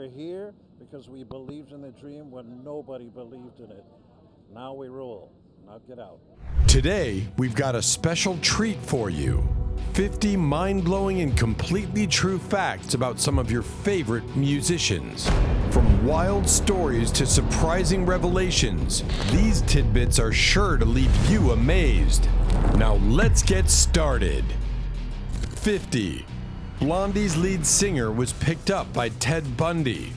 We're here because we believed in the dream when nobody believed in it. Now we rule. Now get out. Today, we've got a special treat for you. 50 mind-blowing and completely true facts about some of your favorite musicians. From wild stories to surprising revelations, these tidbits are sure to leave you amazed. Now let's get started. 50. Blondie's lead singer was picked up by Ted Bundy.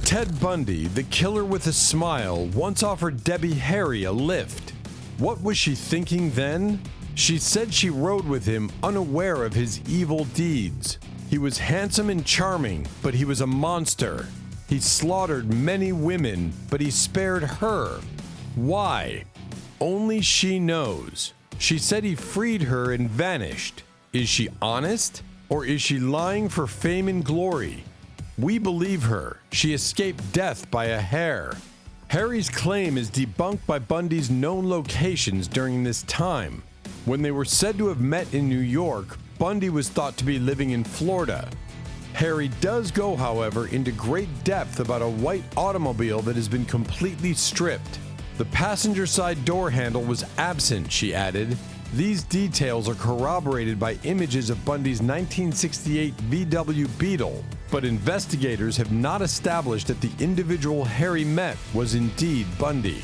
Ted Bundy, the killer with a smile, once offered Debbie Harry a lift. What was she thinking then? She said she rode with him unaware of his evil deeds. He was handsome and charming, but he was a monster. He slaughtered many women, but he spared her. Why? Only she knows. She said he freed her and vanished. Is she honest? Or is she lying for fame and glory? We believe her. She escaped death by a hair. Harry's claim is debunked by Bundy's known locations during this time. When they were said to have met in New York, Bundy was thought to be living in Florida. Harry does go, however, into great depth about a white automobile that has been completely stripped. The passenger side door handle was absent, she added. These details are corroborated by images of Bundy's 1968 VW Beetle, but investigators have not established that the individual Harry met was indeed Bundy.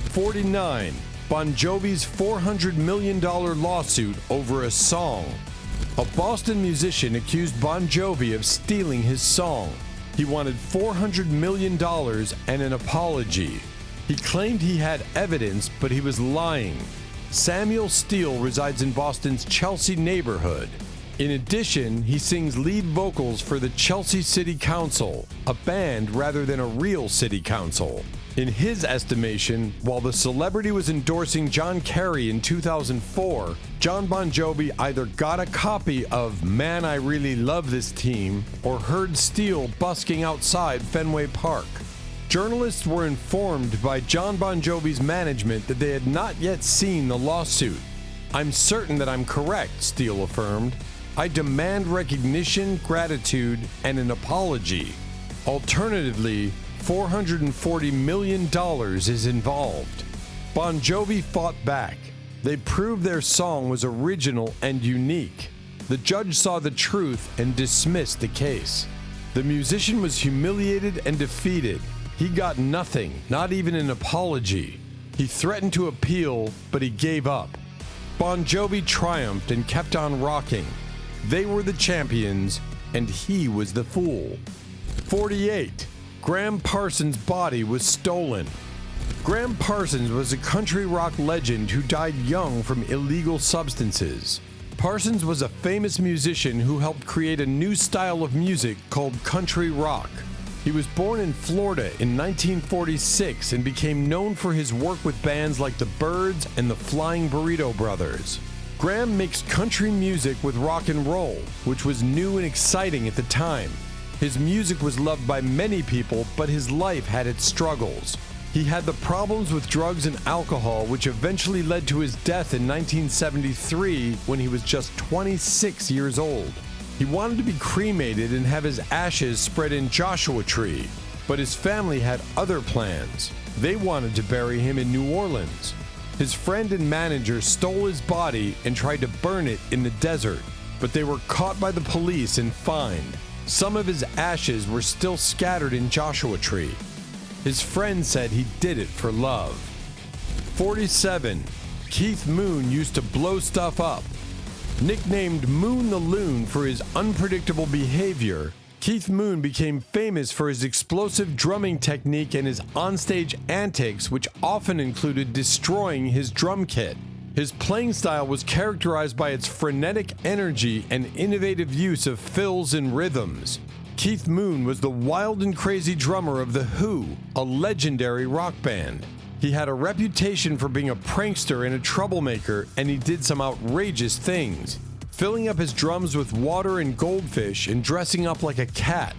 49. Bon Jovi's $400 million lawsuit over a song. A Boston musician accused Bon Jovi of stealing his song. He wanted $400 million and an apology. He claimed he had evidence, but he was lying. Samuel Steele resides in Boston's Chelsea neighborhood. In addition, he sings lead vocals for the Chelsea City Council, a band rather than a real city council. In his estimation, while the celebrity was endorsing John Kerry in 2004, John Bon Jovi either got a copy of Man, I Really Love This Team or heard Steele busking outside Fenway Park. Journalists were informed by John Bon Jovi's management that they had not yet seen the lawsuit. I'm certain that I'm correct, Steele affirmed. I demand recognition, gratitude, and an apology. Alternatively, $440 million is involved. Bon Jovi fought back. They proved their song was original and unique. The judge saw the truth and dismissed the case. The musician was humiliated and defeated. He got nothing, not even an apology. He threatened to appeal, but he gave up. Bon Jovi triumphed and kept on rocking. They were the champions, and he was the fool. 48. Graham Parsons' body was stolen. Graham Parsons was a country rock legend who died young from illegal substances. Parsons was a famous musician who helped create a new style of music called country rock. He was born in Florida in 1946 and became known for his work with bands like the Byrds and the Flying Burrito Brothers. Graham mixed country music with rock and roll, which was new and exciting at the time. His music was loved by many people, but his life had its struggles. He had the problems with drugs and alcohol, which eventually led to his death in 1973 when he was just 26 years old. He wanted to be cremated and have his ashes spread in Joshua Tree, but his family had other plans. They wanted to bury him in New Orleans. His friend and manager stole his body and tried to burn it in the desert, but they were caught by the police and fined. Some of his ashes were still scattered in Joshua Tree. His friend said he did it for love. 47. Keith Moon used to blow stuff up. Nicknamed Moon the Loon for his unpredictable behavior, Keith Moon became famous for his explosive drumming technique and his onstage antics, which often included destroying his drum kit. His playing style was characterized by its frenetic energy and innovative use of fills and rhythms. Keith Moon was the wild and crazy drummer of The Who, a legendary rock band. He had a reputation for being a prankster and a troublemaker, and he did some outrageous things, filling up his drums with water and goldfish and dressing up like a cat.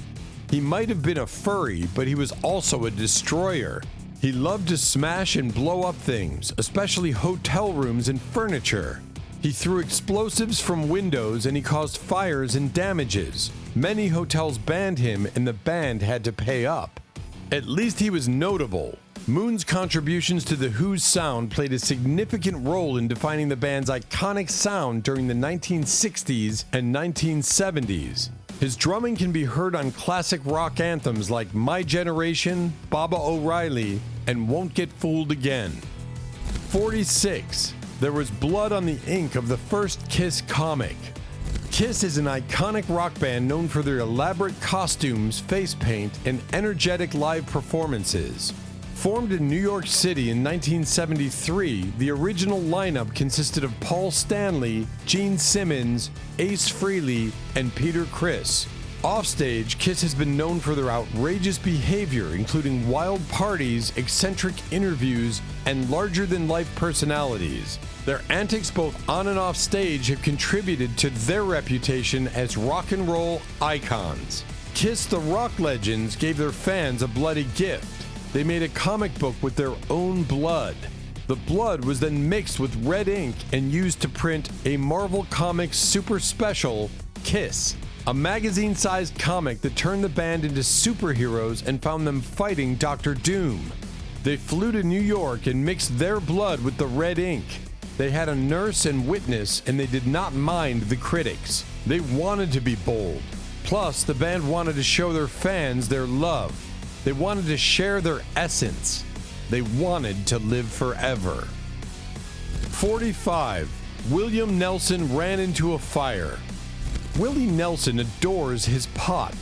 He might have been a furry, but he was also a destroyer. He loved to smash and blow up things, especially hotel rooms and furniture. He threw explosives from windows and he caused fires and damages. Many hotels banned him and the band had to pay up. At least he was notable. Moon's contributions to The Who's sound played a significant role in defining the band's iconic sound during the 1960s and 1970s. His drumming can be heard on classic rock anthems like My Generation, Baba O'Reilly, and Won't Get Fooled Again. 46. There was blood on the ink of the first Kiss comic. Kiss is an iconic rock band known for their elaborate costumes, face paint, and energetic live performances. Formed in New York City in 1973, the original lineup consisted of Paul Stanley, Gene Simmons, Ace Frehley, and Peter Criss. Offstage, Kiss has been known for their outrageous behavior, including wild parties, eccentric interviews, and larger-than-life personalities. Their antics both on and off stage have contributed to their reputation as rock and roll icons. Kiss the Rock Legends gave their fans a bloody gift. They made a comic book with their own blood. The blood was then mixed with red ink and used to print a Marvel Comics super special, Kiss, a magazine-sized comic that turned the band into superheroes and found them fighting Dr. Doom. They flew to New York and mixed their blood with the red ink. They had a nurse and witness, and they did not mind the critics. They wanted to be bold. Plus, the band wanted to show their fans their love. They wanted to share their essence. They wanted to live forever. 45. William Nelson ran into a fire. Willie Nelson adores his pot.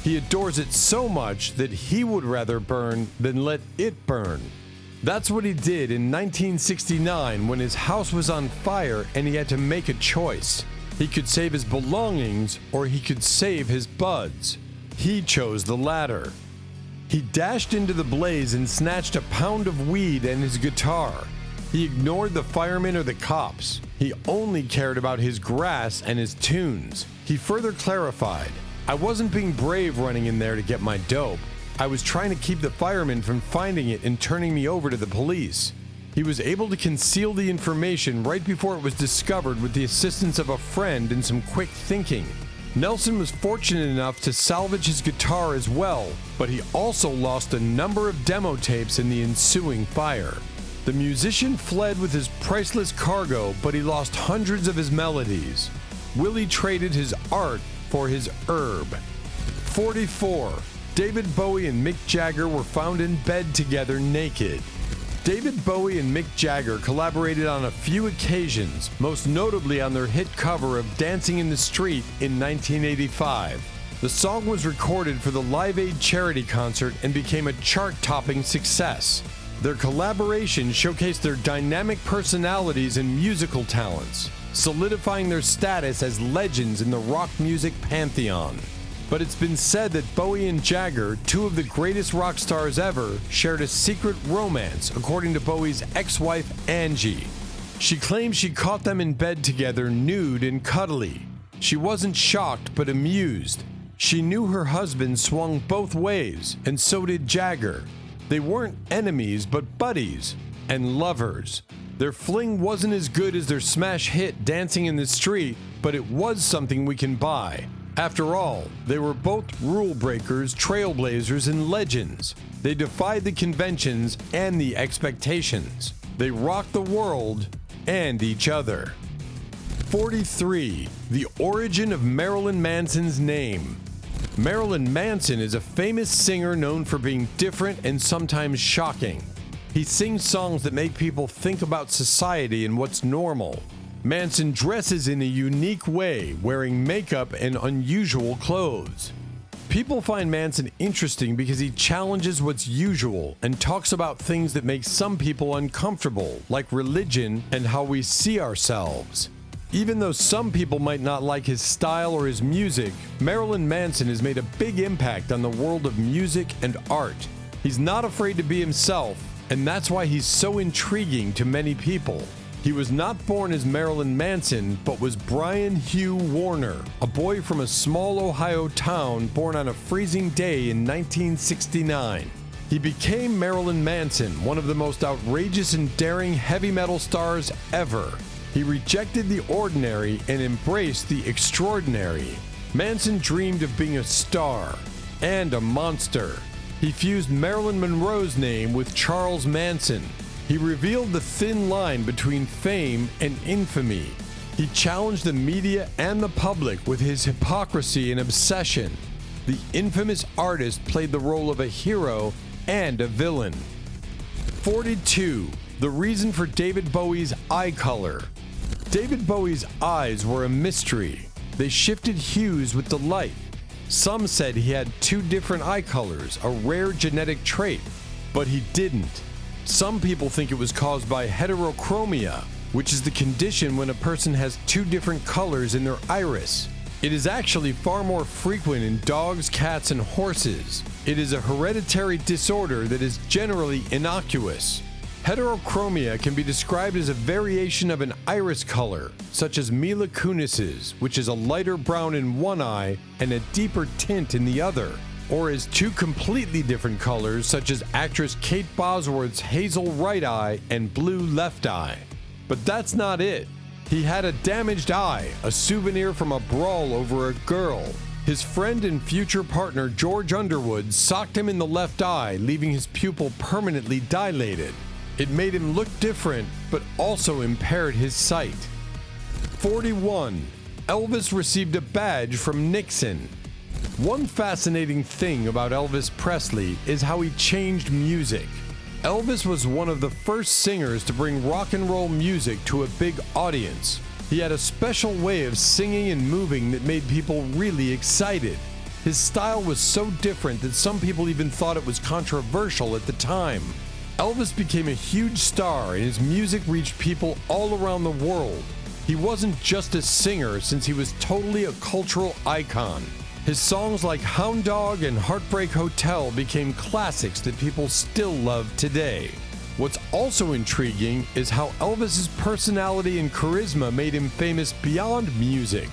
He adores it so much that he would rather burn than let it burn. That's what he did in 1969 when his house was on fire and he had to make a choice. He could save his belongings or he could save his buds. He chose the latter. He dashed into the blaze and snatched a pound of weed and his guitar. He ignored the firemen or the cops. He only cared about his grass and his tunes. He further clarified, "I wasn't being brave running in there to get my dope. I was trying to keep the firemen from finding it and turning me over to the police." He was able to conceal the information right before it was discovered with the assistance of a friend and some quick thinking. Nelson was fortunate enough to salvage his guitar as well, but he also lost a number of demo tapes in the ensuing fire. The musician fled with his priceless cargo, but he lost hundreds of his melodies. Willie traded his art for his herb. 44. David Bowie and Mick Jagger were found in bed together naked. David Bowie and Mick Jagger collaborated on a few occasions, most notably on their hit cover of Dancing in the Street in 1985. The song was recorded for the Live Aid charity concert and became a chart-topping success. Their collaboration showcased their dynamic personalities and musical talents, solidifying their status as legends in the rock music pantheon. But it's been said that Bowie and Jagger, two of the greatest rock stars ever, shared a secret romance, according to Bowie's ex-wife Angie. She claims she caught them in bed together, nude and cuddly. She wasn't shocked, but amused. She knew her husband swung both ways, and so did Jagger. They weren't enemies, but buddies and lovers. Their fling wasn't as good as their smash hit Dancing in the Street, but it was something we can buy. After all, they were both rule breakers, trailblazers, and legends. They defied the conventions and the expectations. They rocked the world and each other. 43. The origin of Marilyn Manson's name. Marilyn Manson is a famous singer known for being different and sometimes shocking. He sings songs that make people think about society and what's normal. Manson dresses in a unique way, wearing makeup and unusual clothes. People find Manson interesting because he challenges what's usual and talks about things that make some people uncomfortable, like religion and how we see ourselves. Even though some people might not like his style or his music, Marilyn Manson has made a big impact on the world of music and art. He's not afraid to be himself, and that's why he's so intriguing to many people. He was not born as Marilyn Manson, but was Brian Hugh Warner, a boy from a small Ohio town born on a freezing day in 1969. He became Marilyn Manson, one of the most outrageous and daring heavy metal stars ever. He rejected the ordinary and embraced the extraordinary. Manson dreamed of being a star and a monster. He fused Marilyn Monroe's name with Charles Manson. He revealed the thin line between fame and infamy. He challenged the media and the public with his hypocrisy and obsession. The infamous artist played the role of a hero and a villain. 42. The reason for David Bowie's eye color. David Bowie's eyes were a mystery. They shifted hues with the light. Some said he had two different eye colors, a rare genetic trait, but he didn't. Some people think it was caused by heterochromia, which is the condition when a person has two different colors in their iris. It is actually far more frequent in dogs, cats, and horses. It is a hereditary disorder that is generally innocuous. Heterochromia can be described as a variation of an iris color, such as Mila Kunis's, which is a lighter brown in one eye and a deeper tint in the other, or as two completely different colors, such as actress Kate Bosworth's hazel right eye and blue left eye. But that's not it. He had a damaged eye, a souvenir from a brawl over a girl. His friend and future partner George Underwood socked him in the left eye, leaving his pupil permanently dilated. It made him look different, but also impaired his sight. 41. Elvis received a badge from Nixon. One fascinating thing about Elvis Presley is how he changed music. Elvis was one of the first singers to bring rock and roll music to a big audience. He had a special way of singing and moving that made people really excited. His style was so different that some people even thought it was controversial at the time. Elvis became a huge star and his music reached people all around the world. He wasn't just a singer, since he was totally a cultural icon. His songs like Hound Dog and Heartbreak Hotel became classics that people still love today. What's also intriguing is how Elvis's personality and charisma made him famous beyond music.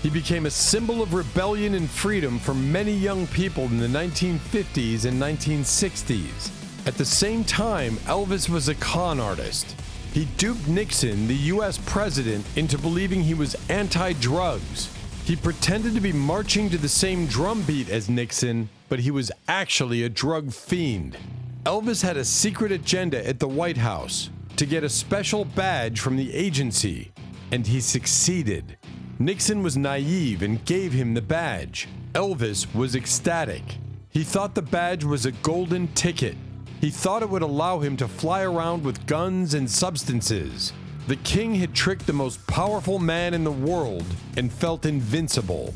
He became a symbol of rebellion and freedom for many young people in the 1950s and 1960s. At the same time, Elvis was a con artist. He duped Nixon, the US president, into believing he was anti-drugs. He pretended to be marching to the same drum beat as Nixon, but he was actually a drug fiend. Elvis had a secret agenda at the White House to get a special badge from the agency, and he succeeded. Nixon was naive and gave him the badge. Elvis was ecstatic. He thought the badge was a golden ticket. He thought it would allow him to fly around with guns and substances. The king had tricked the most powerful man in the world and felt invincible.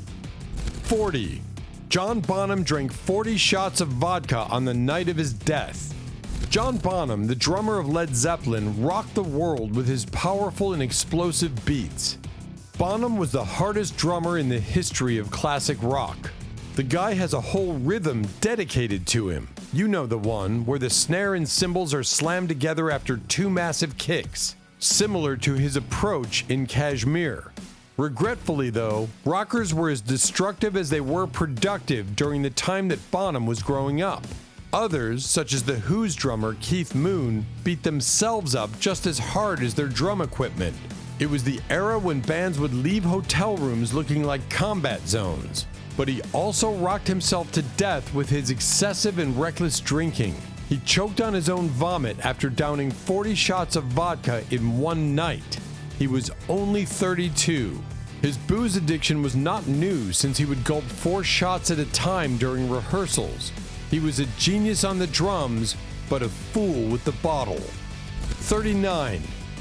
40. John Bonham drank 40 shots of vodka on the night of his death. John Bonham, the drummer of Led Zeppelin, rocked the world with his powerful and explosive beats. Bonham was the hardest drummer in the history of classic rock. The guy has a whole rhythm dedicated to him. You know the one, where the snare and cymbals are slammed together after two massive kicks, similar to his approach in Kashmir. Regretfully though, rockers were as destructive as they were productive during the time that Bonham was growing up. Others, such as The Who's drummer Keith Moon, beat themselves up just as hard as their drum equipment. It was the era when bands would leave hotel rooms looking like combat zones. But he also rocked himself to death with his excessive and reckless drinking. He choked on his own vomit after downing 40 shots of vodka in one night. He was only 32. His booze addiction was not new, since he would gulp 4 shots at a time during rehearsals. He was a genius on the drums, but a fool with the bottle. 39.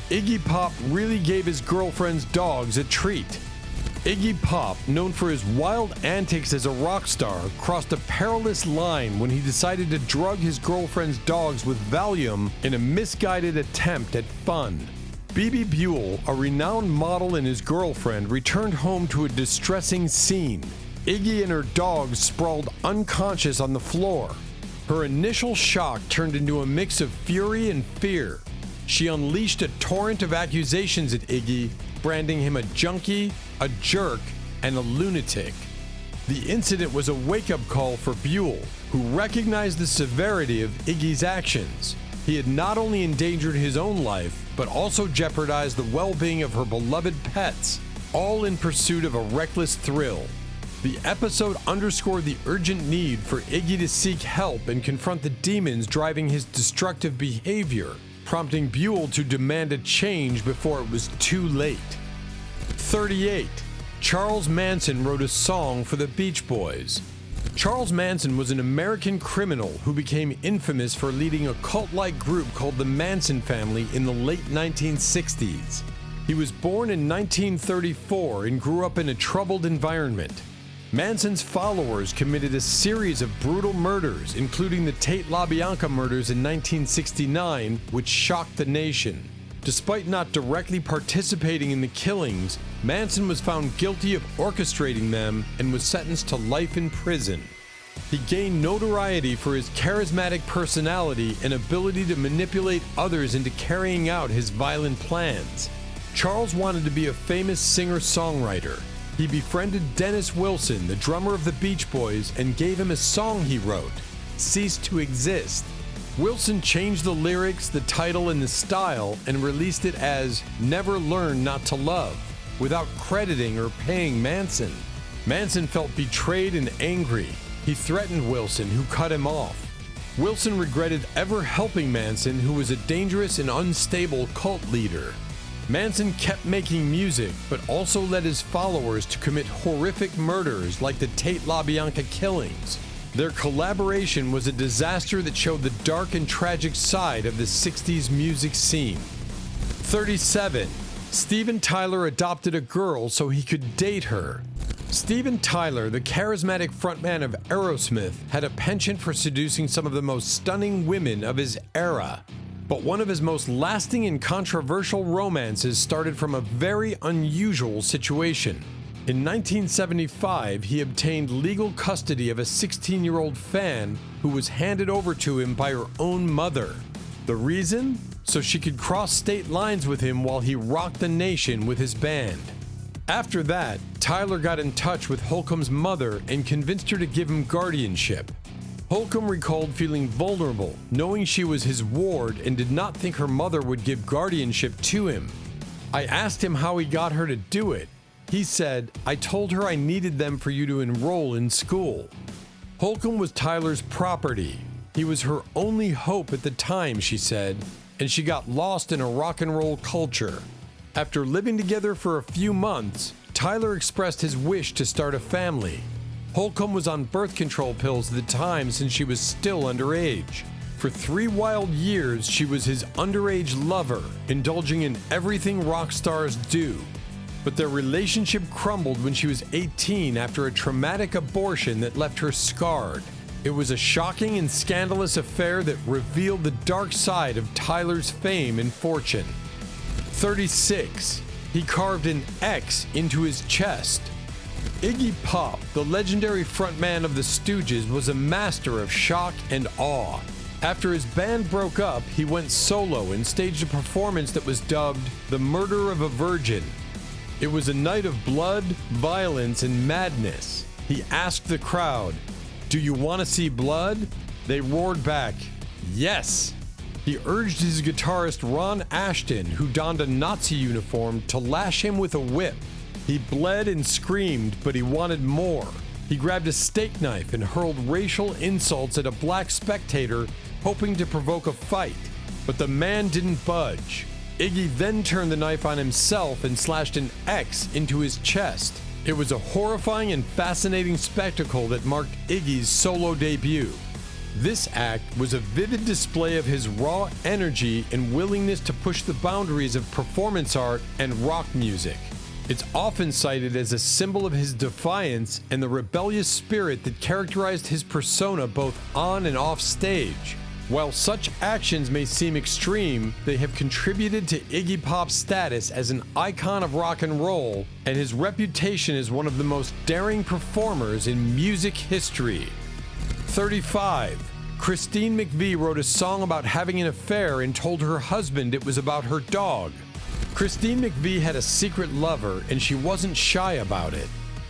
Iggy Pop really gave his girlfriend's dogs a treat. Iggy Pop, known for his wild antics as a rock star, crossed a perilous line when he decided to drug his girlfriend's dogs with Valium in a misguided attempt at fun. Bebe Buell, a renowned model, and his girlfriend returned home to a distressing scene. Iggy and her dogs sprawled unconscious on the floor. Her initial shock turned into a mix of fury and fear. She unleashed a torrent of accusations at Iggy, branding him a junkie, a jerk, and a lunatic. The incident was a wake-up call for Buell, who recognized the severity of Iggy's actions. He had not only endangered his own life, but also jeopardized the well-being of her beloved pets, all in pursuit of a reckless thrill. The episode underscored the urgent need for Iggy to seek help and confront the demons driving his destructive behavior, prompting Buell to demand a change before it was too late. 38. Charles Manson wrote a song for the Beach Boys. Charles Manson was an American criminal who became infamous for leading a cult-like group called the Manson family in the late 1960s. He was born in 1934 and grew up in a troubled environment. Manson's followers committed a series of brutal murders, including the Tate LaBianca murders in 1969, which shocked the nation. Despite not directly participating in the killings, Manson was found guilty of orchestrating them and was sentenced to life in prison. He gained notoriety for his charismatic personality and ability to manipulate others into carrying out his violent plans. Charles wanted to be a famous singer-songwriter. He befriended Dennis Wilson, the drummer of the Beach Boys, and gave him a song he wrote, "Cease to Exist." Wilson changed the lyrics, the title, and the style and released it as "Never Learn Not to Love," without crediting or paying Manson. Manson felt betrayed and angry. He threatened Wilson, who cut him off. Wilson regretted ever helping Manson, who was a dangerous and unstable cult leader. Manson kept making music, but also led his followers to commit horrific murders like the Tate LaBianca killings. Their collaboration was a disaster that showed the dark and tragic side of the 60s music scene. 37. Steven Tyler adopted a girl so he could date her. Steven Tyler, the charismatic frontman of Aerosmith, had a penchant for seducing some of the most stunning women of his era. But one of his most lasting and controversial romances started from a very unusual situation. In 1975, he obtained legal custody of a 16-year-old fan who was handed over to him by her own mother. The reason? So she could cross state lines with him while he rocked the nation with his band. After that, Tyler got in touch with Holcomb's mother and convinced her to give him guardianship. Holcomb recalled feeling vulnerable, knowing she was his ward, and did not think her mother would give guardianship to him. I asked him how he got her to do it. He said, "I told her I needed them for you to enroll in school." Holcomb was Tyler's property. He was her only hope at the time, she said, and she got lost in a rock and roll culture. After living together for a few months, Tyler expressed his wish to start a family. Holcomb was on birth control pills at the time since she was still underage. For 3 wild years, she was his underage lover, indulging in everything rock stars do. But their relationship crumbled when she was 18 after a traumatic abortion that left her scarred. It was a shocking and scandalous affair that revealed the dark side of Tyler's fame and fortune. 36. He carved an X into his chest. Iggy Pop, the legendary frontman of the Stooges, was a master of shock and awe. After his band broke up, he went solo and staged a performance that was dubbed "The Murder of a Virgin." It was a night of blood, violence, and madness. He asked the crowd, "Do you want to see blood?" They roared back, "Yes." He urged his guitarist Ron Ashton, who donned a Nazi uniform, to lash him with a whip. He bled and screamed, but he wanted more. He grabbed a steak knife and hurled racial insults at a black spectator, hoping to provoke a fight. But the man didn't budge. Iggy then turned the knife on himself and slashed an X into his chest. It was a horrifying and fascinating spectacle that marked Iggy's solo debut. This act was a vivid display of his raw energy and willingness to push the boundaries of performance art and rock music. It's often cited as a symbol of his defiance and the rebellious spirit that characterized his persona both on and off stage. While such actions may seem extreme, they have contributed to Iggy Pop's status as an icon of rock and roll and his reputation as one of the most daring performers in music history. 35. Christine McVie wrote a song about having an affair and told her husband it was about her dog. Christine McVie had a secret lover, and she wasn't shy about it.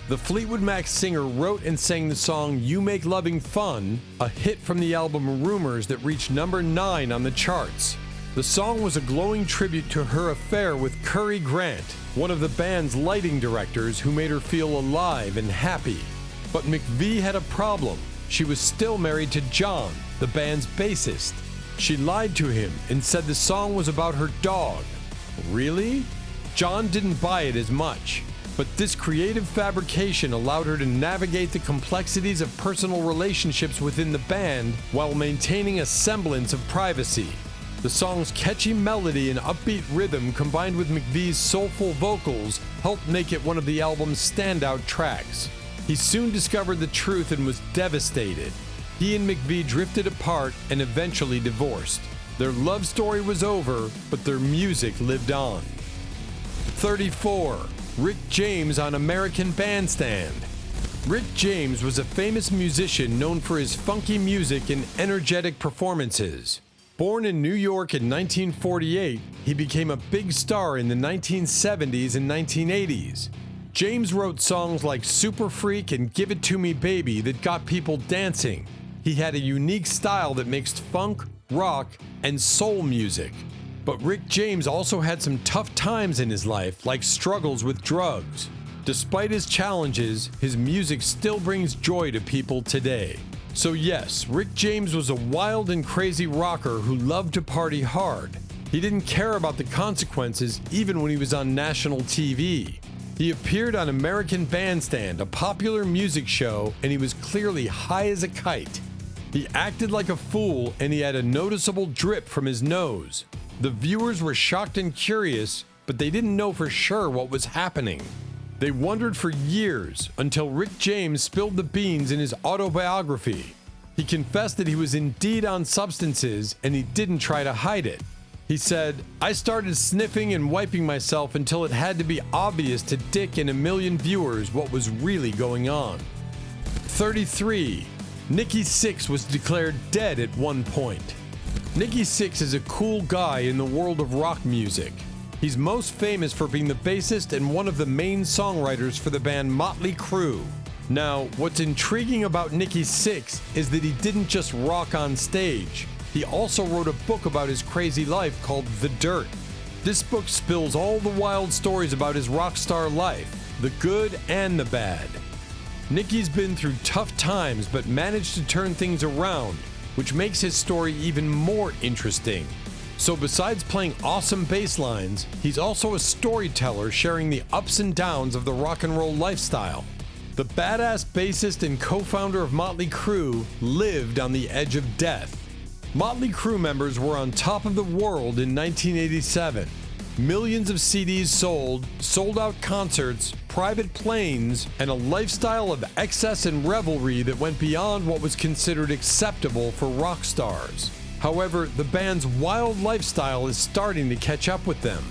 The Fleetwood Mac singer wrote and sang the song "You Make Loving Fun," a hit from the album Rumors that reached number 9 on the charts. The song was a glowing tribute to her affair with Curry Grant, one of the band's lighting directors, who made her feel alive and happy. But McVie had a problem. She was still married to John, the band's bassist. She lied to him and said the song was about her dog. Really? John didn't buy it as much, but this creative fabrication allowed her to navigate the complexities of personal relationships within the band while maintaining a semblance of privacy. The song's catchy melody and upbeat rhythm combined with McVie's soulful vocals helped make it one of the album's standout tracks. He soon discovered the truth and was devastated. He and McVie drifted apart and eventually divorced. Their love story was over, but their music lived on. 34. Rick James on American Bandstand. Rick James was a famous musician known for his funky music and energetic performances. Born in New York in 1948, he became a big star in the 1970s and 1980s. James wrote songs like Super Freak and Give It To Me Baby that got people dancing. He had a unique style that mixed funk, rock, and soul music. But Rick James also had some tough times in his life, like struggles with drugs. Despite his challenges, his music still brings joy to people today. So yes, Rick James was a wild and crazy rocker who loved to party hard. He didn't care about the consequences even when he was on national TV. He appeared on American Bandstand, a popular music show, and he was clearly high as a kite. He acted like a fool, and he had a noticeable drip from his nose. The viewers were shocked and curious, but they didn't know for sure what was happening. They wondered for years until Rick James spilled the beans in his autobiography. He confessed that he was indeed on substances, and he didn't try to hide it. He said, "I started sniffing and wiping myself until it had to be obvious to Dick and a million viewers what was really going on." 33. Nikki Sixx was declared dead at one point. Nikki Sixx is a cool guy in the world of rock music. He's most famous for being the bassist and one of the main songwriters for the band Motley Crue. Now, what's intriguing about Nikki Sixx is that he didn't just rock on stage. He also wrote a book about his crazy life called The Dirt. This book spills all the wild stories about his rock star life, the good and the bad. Nicky's been through tough times but managed to turn things around, which makes his story even more interesting. So besides playing awesome bass lines, he's also a storyteller sharing the ups and downs of the rock and roll lifestyle. The badass bassist and co-founder of Motley Crue lived on the edge of death. Motley Crue members were on top of the world in 1987. Millions of CDs sold out concerts, private planes, and a lifestyle of excess and revelry that went beyond what was considered acceptable for rock stars. However, the band's wild lifestyle is starting to catch up with them.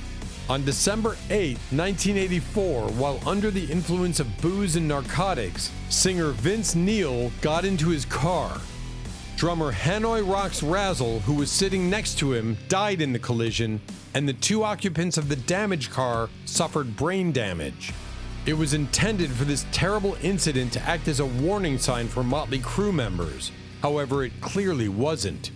On December 8, 1984, while under the influence of booze and narcotics, singer Vince Neil got into his car. Drummer Hanoi Rocks Razzle, who was sitting next to him, died in the collision, and the two occupants of the damaged car suffered brain damage. It was intended for this terrible incident to act as a warning sign for Motley Crue members. However, it clearly wasn't.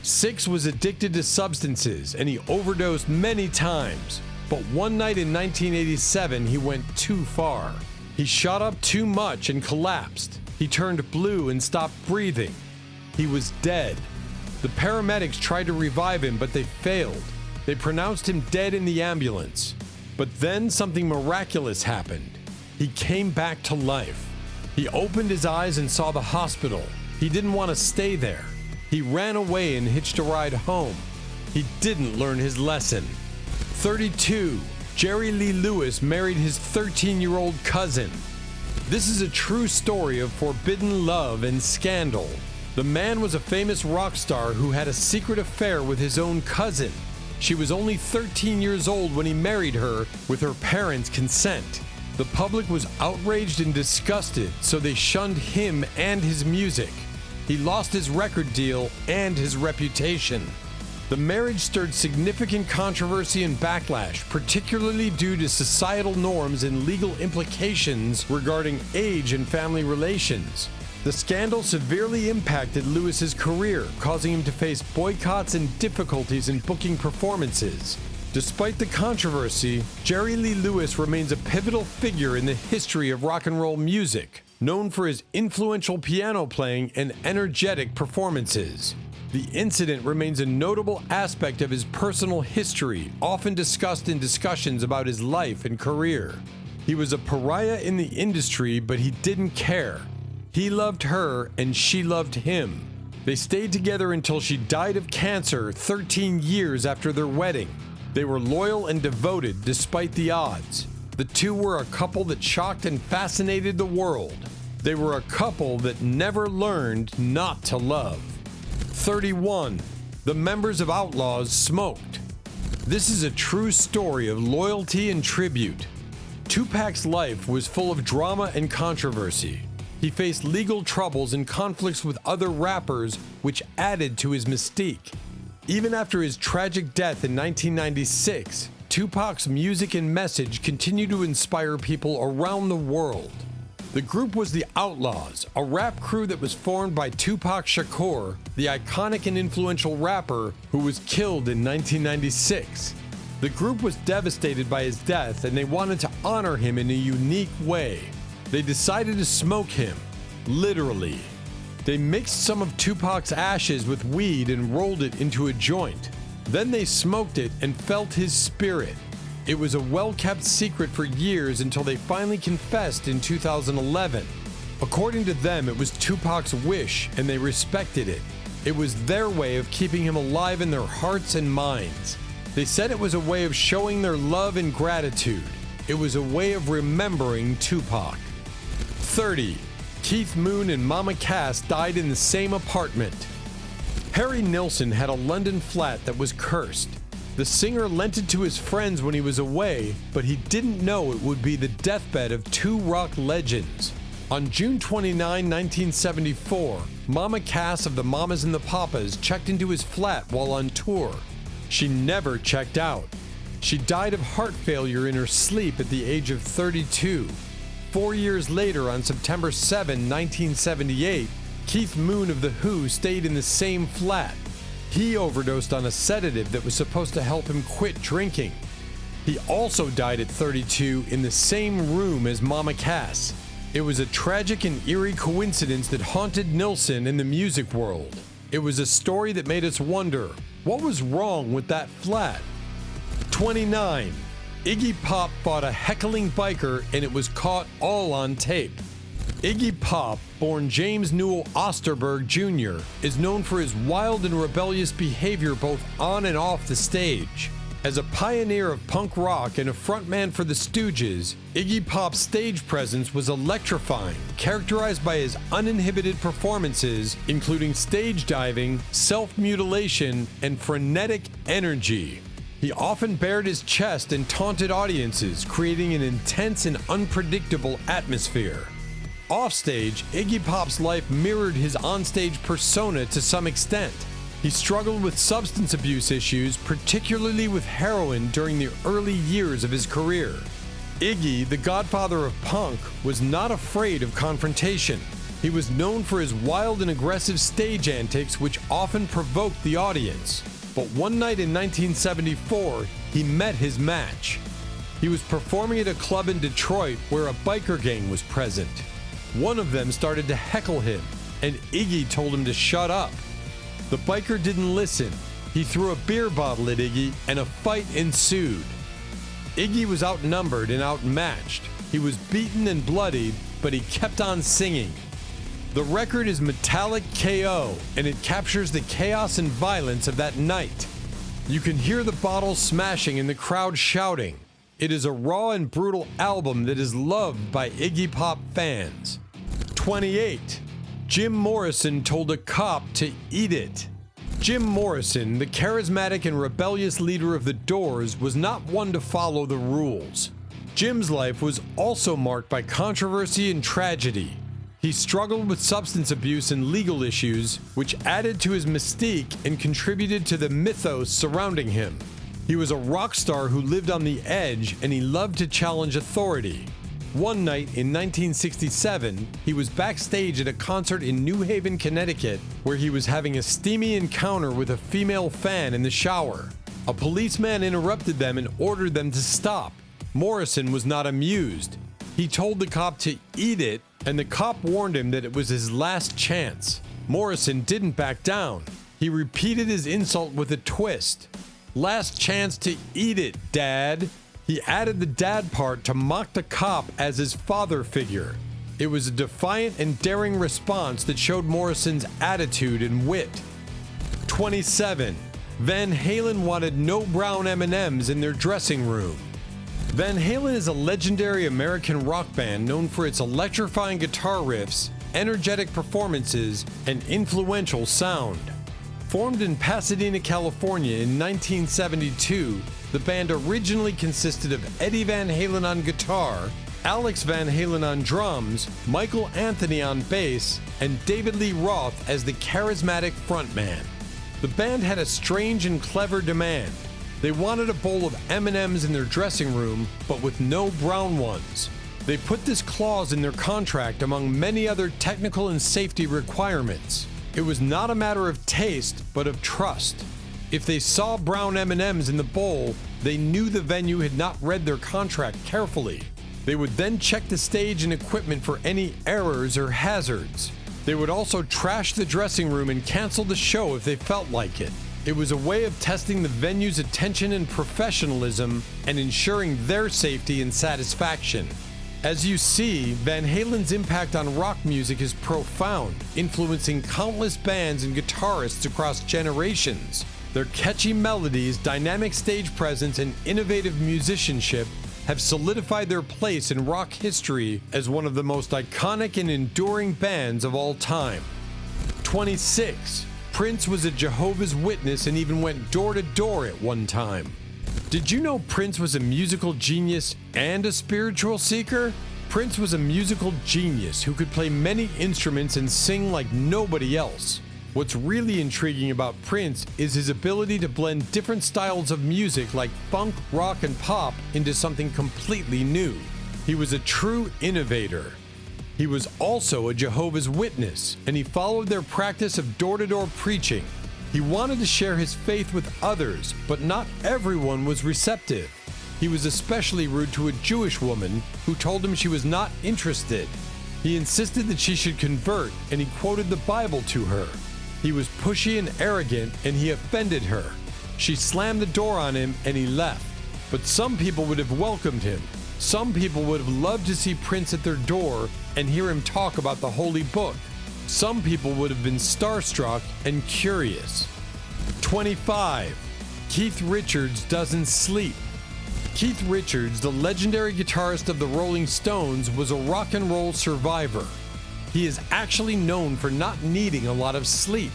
Sixx was addicted to substances, and he overdosed many times. But one night in 1987, he went too far. He shot up too much and collapsed. He turned blue and stopped breathing. He was dead. The paramedics tried to revive him, but they failed. They pronounced him dead in the ambulance. But then something miraculous happened. He came back to life. He opened his eyes and saw the hospital. He didn't want to stay there. He ran away and hitched a ride home. He didn't learn his lesson. 32. Jerry Lee Lewis married his 13-year-old cousin. This is a true story of forbidden love and scandal. The man was a famous rock star who had a secret affair with his own cousin. She was only 13 years old when he married her with her parents' consent. The public was outraged and disgusted, so they shunned him and his music. He lost his record deal and his reputation. The marriage stirred significant controversy and backlash, particularly due to societal norms and legal implications regarding age and family relations. The scandal severely impacted Lewis's career, causing him to face boycotts and difficulties in booking performances. Despite the controversy, Jerry Lee Lewis remains a pivotal figure in the history of rock and roll music. known for his influential piano playing and energetic performances. The incident remains a notable aspect of his personal history, often discussed in discussions about his life and career. He was a pariah in the industry, but he didn't care. He loved her and she loved him. They stayed together until she died of cancer 13 years after their wedding. They were loyal and devoted despite the odds. The two were a couple that shocked and fascinated the world. They were a couple that never learned not to love. 31. The members of Outlaws smoked. This is a true story of loyalty and tribute. Tupac's life was full of drama and controversy. He faced legal troubles and conflicts with other rappers, which added to his mystique. Even after his tragic death in 1996, Tupac's music and message continued to inspire people around the world. The group was the Outlaws, a rap crew that was formed by Tupac Shakur, the iconic and influential rapper who was killed in 1996. The group was devastated by his death and they wanted to honor him in a unique way. They decided to smoke him, literally. They mixed some of Tupac's ashes with weed and rolled it into a joint. Then they smoked it and felt his spirit. It was a well-kept secret for years until they finally confessed in 2011. According to them, it was Tupac's wish and they respected it. It was their way of keeping him alive in their hearts and minds. They said it was a way of showing their love and gratitude. It was a way of remembering Tupac. 30. Keith Moon and Mama Cass died in the same apartment. Harry Nilsson had a London flat that was cursed. The singer lent it to his friends when he was away, but he didn't know it would be the deathbed of two rock legends. On June 29, 1974, Mama Cass of the Mamas and the Papas checked into his flat while on tour. She never checked out. She died of heart failure in her sleep at the age of 32. 4 years later, on September 7, 1978, Keith Moon of The Who stayed in the same flat. He overdosed on a sedative that was supposed to help him quit drinking. He also died at 32 in the same room as Mama Cass. It was a tragic and eerie coincidence that haunted Nilsson in the music world. It was a story that made us wonder, what was wrong with that flat? 29. Iggy Pop fought a heckling biker and it was caught all on tape. Iggy Pop, born James Newell Osterberg Jr., is known for his wild and rebellious behavior both on and off the stage. As a pioneer of punk rock and a frontman for the Stooges, Iggy Pop's stage presence was electrifying, characterized by his uninhibited performances, including stage diving, self-mutilation, and frenetic energy. He often bared his chest and taunted audiences, creating an intense and unpredictable atmosphere. Offstage, Iggy Pop's life mirrored his onstage persona to some extent. He struggled with substance abuse issues, particularly with heroin during the early years of his career. Iggy, the godfather of punk, was not afraid of confrontation. He was known for his wild and aggressive stage antics, which often provoked the audience. But one night in 1974, he met his match. He was performing at a club in Detroit where a biker gang was present. One of them started to heckle him, and Iggy told him to shut up. The biker didn't listen. He threw a beer bottle at Iggy, and a fight ensued. Iggy was outnumbered and outmatched. He was beaten and bloodied, but he kept on singing. The record is Metallic KO, and it captures the chaos and violence of that night. You can hear the bottles smashing and the crowd shouting. It is a raw and brutal album that is loved by Iggy Pop fans. 28. Jim Morrison told a cop to eat it. Jim Morrison, the charismatic and rebellious leader of the Doors, was not one to follow the rules. Jim's life was also marked by controversy and tragedy. He struggled with substance abuse and legal issues, which added to his mystique and contributed to the mythos surrounding him. He was a rock star who lived on the edge, and he loved to challenge authority. One night in 1967, he was backstage at a concert in New Haven, Connecticut, where he was having a steamy encounter with a female fan in the shower. A policeman interrupted them and ordered them to stop. Morrison was not amused. He told the cop to eat it, and the cop warned him that it was his last chance. Morrison didn't back down. He repeated his insult with a twist. "Last chance to eat it, Dad." He added the dad part to mock the cop as his father figure. It was a defiant and daring response that showed Morrison's attitude and wit. 27. Van Halen wanted no brown M&Ms in their dressing room. Van Halen is a legendary American rock band known for its electrifying guitar riffs, energetic performances, and influential sound. Formed in Pasadena, California in 1972, the band originally consisted of Eddie Van Halen on guitar, Alex Van Halen on drums, Michael Anthony on bass, and David Lee Roth as the charismatic frontman. The band had a strange and clever demand. They wanted a bowl of M&Ms in their dressing room, but with no brown ones. They put this clause in their contract among many other technical and safety requirements. It was not a matter of taste, but of trust. If they saw brown M&Ms in the bowl, they knew the venue had not read their contract carefully. They would then check the stage and equipment for any errors or hazards. They would also trash the dressing room and cancel the show if they felt like it. It was a way of testing the venue's attention and professionalism and ensuring their safety and satisfaction. As you see, Van Halen's impact on rock music is profound, influencing countless bands and guitarists across generations. Their catchy melodies, dynamic stage presence, and innovative musicianship have solidified their place in rock history as one of the most iconic and enduring bands of all time. 26. Prince was a Jehovah's Witness and even went door to door at one time. Did you know Prince was a musical genius and a spiritual seeker? Prince was a musical genius who could play many instruments and sing like nobody else. What's really intriguing about Prince is his ability to blend different styles of music like funk, rock, and pop into something completely new. He was a true innovator. He was also a Jehovah's Witness, and he followed their practice of door-to-door preaching. He wanted to share his faith with others, but not everyone was receptive. He was especially rude to a Jewish woman who told him she was not interested. He insisted that she should convert, and he quoted the Bible to her. He was pushy and arrogant, and he offended her. She slammed the door on him, and he left. But some people would have welcomed him. Some people would have loved to see Prince at their door and hear him talk about the Holy Book. Some people would have been starstruck and curious. 25. Keith Richards doesn't sleep. Keith Richards, the legendary guitarist of the Rolling Stones, was a rock and roll survivor. He is actually known for not needing a lot of sleep.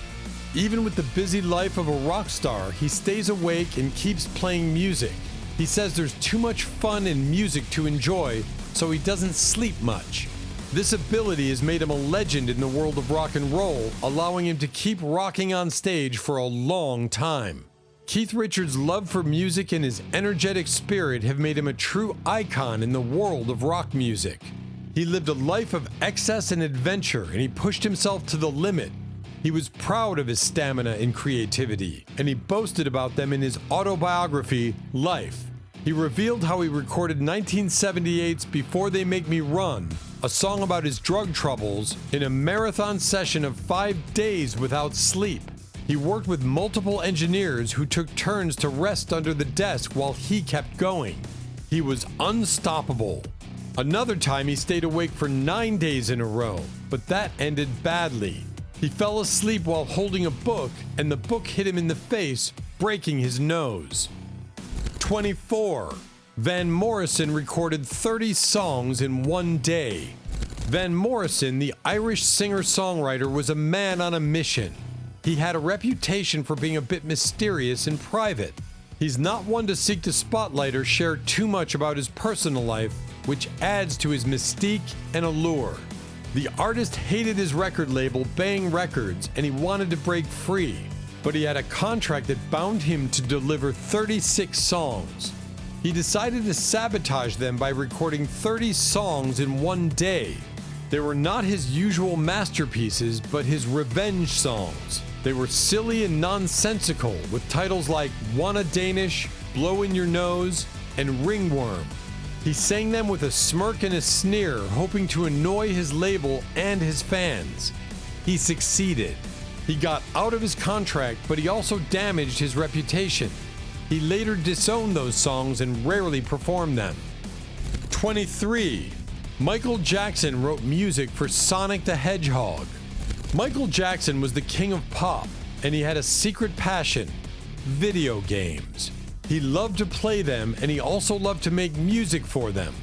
Even with the busy life of a rock star, he stays awake and keeps playing music. He says there's too much fun and music to enjoy, so he doesn't sleep much. This ability has made him a legend in the world of rock and roll, allowing him to keep rocking on stage for a long time. Keith Richards' love for music and his energetic spirit have made him a true icon in the world of rock music. He lived a life of excess and adventure, and he pushed himself to the limit. He was proud of his stamina and creativity, and he boasted about them in his autobiography, Life. He revealed how he recorded 1978's Before They Make Me Run, a song about his drug troubles, in a marathon session of 5 days without sleep. He worked with multiple engineers who took turns to rest under the desk while he kept going. He was unstoppable. Another time he stayed awake for 9 days in a row, but that ended badly. He fell asleep while holding a book, and the book hit him in the face, breaking his nose. 24. Van Morrison recorded 30 songs in one day. Van Morrison, the Irish singer-songwriter, was a man on a mission. He had a reputation for being a bit mysterious and private. He's not one to seek the spotlight or share too much about his personal life, which adds to his mystique and allure. The artist hated his record label, Bang Records, and he wanted to break free, but he had a contract that bound him to deliver 36 songs. He decided to sabotage them by recording 30 songs in one day. They were not his usual masterpieces, but his revenge songs. They were silly and nonsensical, with titles like Wanna Danish, Blow in Your Nose, and Ringworm. He sang them with a smirk and a sneer, hoping to annoy his label and his fans. He succeeded. He got out of his contract, but he also damaged his reputation. He later disowned those songs and rarely performed them. 23. Michael Jackson wrote music for Sonic the Hedgehog. Michael Jackson was the king of pop, and he had a secret passion: video games. He loved to play them, and he also loved to make music for them.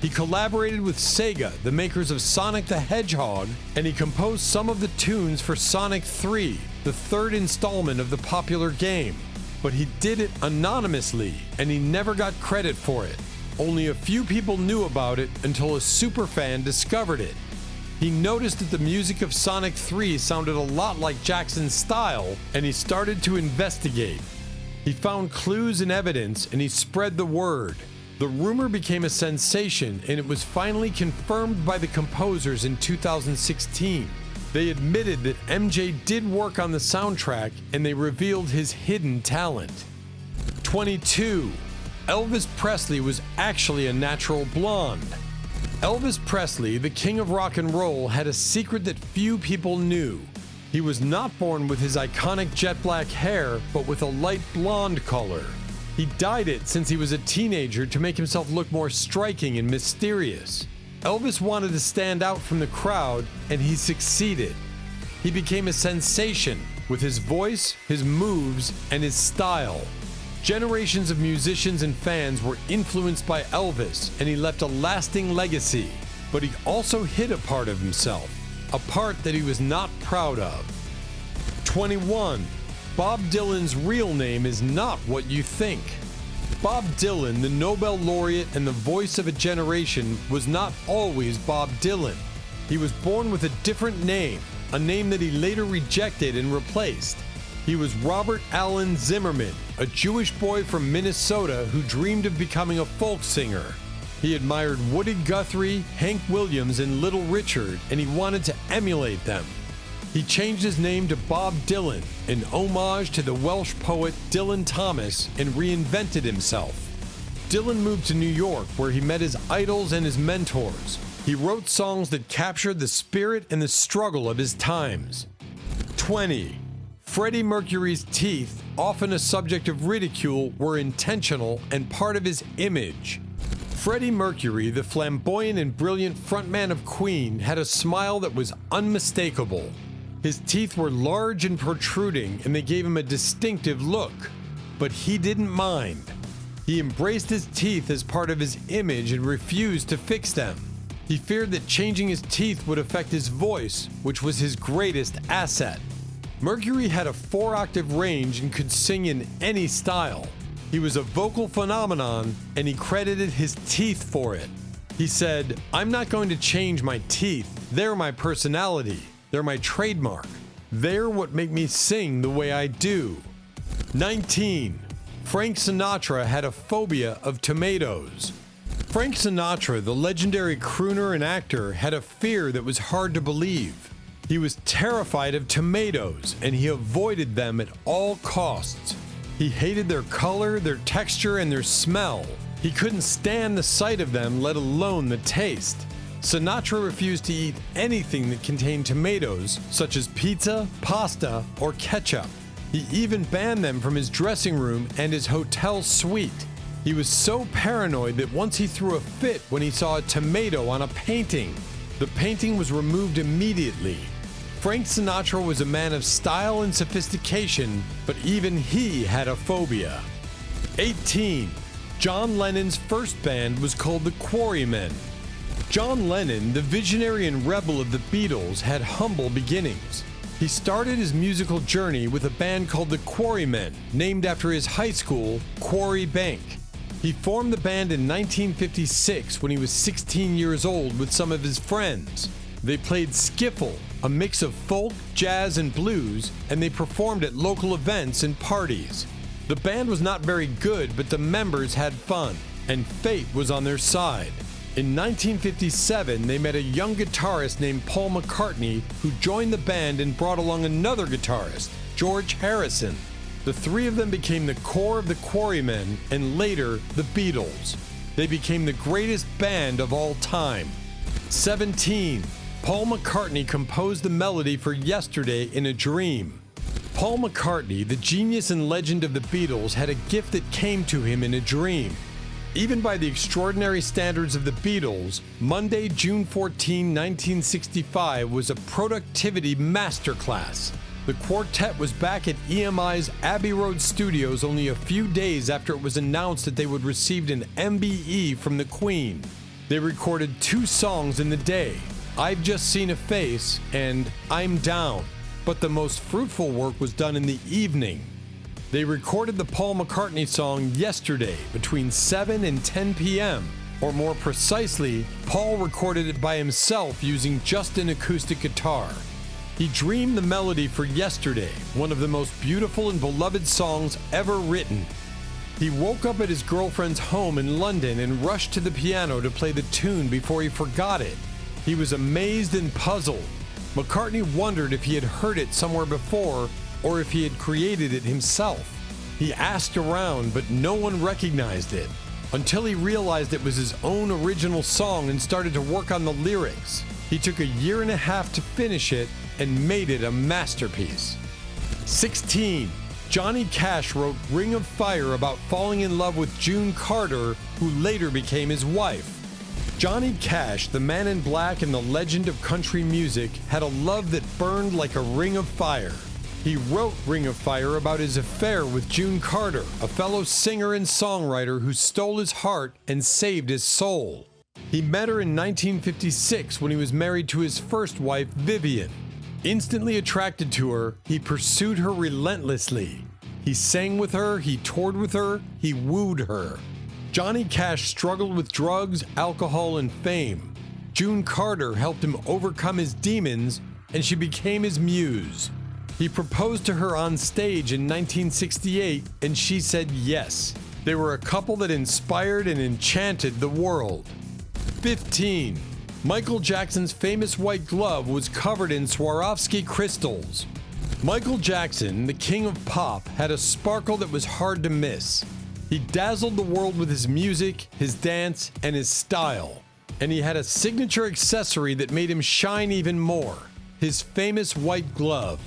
He collaborated with Sega, the makers of Sonic the Hedgehog, and he composed some of the tunes for Sonic 3, the third installment of the popular game. But he did it anonymously, and he never got credit for it. Only a few people knew about it until a superfan discovered it. He noticed that the music of Sonic 3 sounded a lot like Jackson's style, and he started to investigate. He found clues and evidence, and he spread the word. The rumor became a sensation, and it was finally confirmed by the composers in 2016. They admitted that MJ did work on the soundtrack, and they revealed his hidden talent. 22. Elvis Presley was actually a natural blonde. Elvis Presley, the king of rock and roll, had a secret that few people knew. He was not born with his iconic jet black hair, but with a light blonde color. He dyed it since he was a teenager to make himself look more striking and mysterious. Elvis wanted to stand out from the crowd, and he succeeded. He became a sensation with his voice, his moves, and his style. Generations of musicians and fans were influenced by Elvis, and he left a lasting legacy. But he also hid a part of himself, a part that he was not proud of. 21. Bob Dylan's real name is not what you think. Bob Dylan, the Nobel laureate and the voice of a generation, was not always Bob Dylan. He was born with a different name, a name that he later rejected and replaced. He was Robert Allen Zimmerman, a Jewish boy from Minnesota who dreamed of becoming a folk singer. He admired Woody Guthrie, Hank Williams, and Little Richard, and he wanted to emulate them. He changed his name to Bob Dylan, an homage to the Welsh poet Dylan Thomas, and reinvented himself. Dylan moved to New York, where he met his idols and his mentors. He wrote songs that captured the spirit and the struggle of his times. 20. Freddie Mercury's teeth, often a subject of ridicule, were intentional and part of his image. Freddie Mercury, the flamboyant and brilliant frontman of Queen, had a smile that was unmistakable. His teeth were large and protruding, and they gave him a distinctive look. But he didn't mind. He embraced his teeth as part of his image and refused to fix them. He feared that changing his teeth would affect his voice, which was his greatest asset. Mercury had a 4-octave range and could sing in any style. He was a vocal phenomenon, and he credited his teeth for it. He said, "I'm not going to change my teeth. They're my personality. They're my trademark. They're what make me sing the way I do." 19. Frank Sinatra had a phobia of tomatoes. Frank Sinatra, the legendary crooner and actor, had a fear that was hard to believe. He was terrified of tomatoes, and he avoided them at all costs. He hated their color, their texture, and their smell. He couldn't stand the sight of them, let alone the taste. Sinatra refused to eat anything that contained tomatoes, such as pizza, pasta, or ketchup. He even banned them from his dressing room and his hotel suite. He was so paranoid that once he threw a fit when he saw a tomato on a painting. The painting was removed immediately. Frank Sinatra was a man of style and sophistication, but even he had a phobia. 18. John Lennon's first band was called the Quarrymen. John Lennon, the visionary and rebel of the Beatles, had humble beginnings. He started his musical journey with a band called the Quarrymen, named after his high school, Quarry Bank. He formed the band in 1956 when he was 16 years old with some of his friends. They played skiffle, a mix of folk, jazz, and blues, and they performed at local events and parties. The band was not very good, but the members had fun, and fate was on their side. In 1957, they met a young guitarist named Paul McCartney, who joined the band and brought along another guitarist, George Harrison. The three of them became the core of the Quarrymen and later the Beatles. They became the greatest band of all time. 17. Paul McCartney composed the melody for Yesterday in a Dream. Paul McCartney, the genius and legend of the Beatles, had a gift that came to him in a dream. Even by the extraordinary standards of the Beatles, Monday, June 14, 1965 was a productivity masterclass. The quartet was back at EMI's Abbey Road studios only a few days after it was announced that they would receive an MBE from the Queen. They recorded 2 songs in the day, I've Just Seen a Face and I'm Down, but the most fruitful work was done in the evening. They recorded the Paul McCartney song Yesterday between 7 and 10 p.m., or more precisely, Paul recorded it by himself using just an acoustic guitar. He dreamed the melody for Yesterday, one of the most beautiful and beloved songs ever written. He woke up at his girlfriend's home in London and rushed to the piano to play the tune before he forgot it. He was amazed and puzzled. McCartney wondered if he had heard it somewhere before or if he had created it himself. He asked around, but no one recognized it, until he realized it was his own original song and started to work on the lyrics. He took a year and a half to finish it and made it a masterpiece. 16. Johnny Cash wrote Ring of Fire about falling in love with June Carter, who later became his wife. Johnny Cash, the man in black and the legend of country music, had a love that burned like a ring of fire. He wrote Ring of Fire about his affair with June Carter, a fellow singer and songwriter who stole his heart and saved his soul. He met her in 1956 when he was married to his first wife, Vivian. Instantly attracted to her, he pursued her relentlessly. He sang with her, he toured with her, he wooed her. Johnny Cash struggled with drugs, alcohol, and fame. June Carter helped him overcome his demons, and she became his muse. He proposed to her on stage in 1968, and she said yes. They were a couple that inspired and enchanted the world. 15. Michael Jackson's famous white glove was covered in Swarovski crystals. Michael Jackson, the king of pop, had a sparkle that was hard to miss. He dazzled the world with his music, his dance, and his style. And he had a signature accessory that made him shine even more: his famous white glove.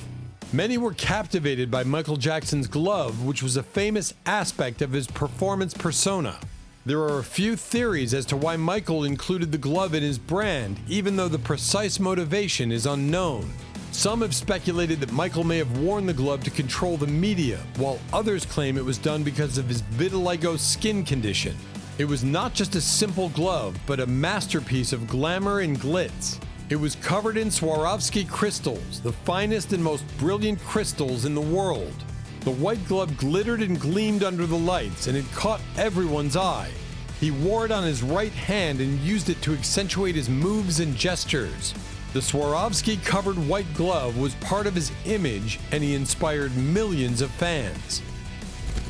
Many were captivated by Michael Jackson's glove, which was a famous aspect of his performance persona. There are a few theories as to why Michael included the glove in his brand, even though the precise motivation is unknown. Some have speculated that Michael may have worn the glove to control the media, while others claim it was done because of his vitiligo skin condition. It was not just a simple glove, but a masterpiece of glamour and glitz. It was covered in Swarovski crystals, the finest and most brilliant crystals in the world. The white glove glittered and gleamed under the lights, and it caught everyone's eye. He wore it on his right hand and used it to accentuate his moves and gestures. The Swarovski-covered white glove was part of his image, and he inspired millions of fans.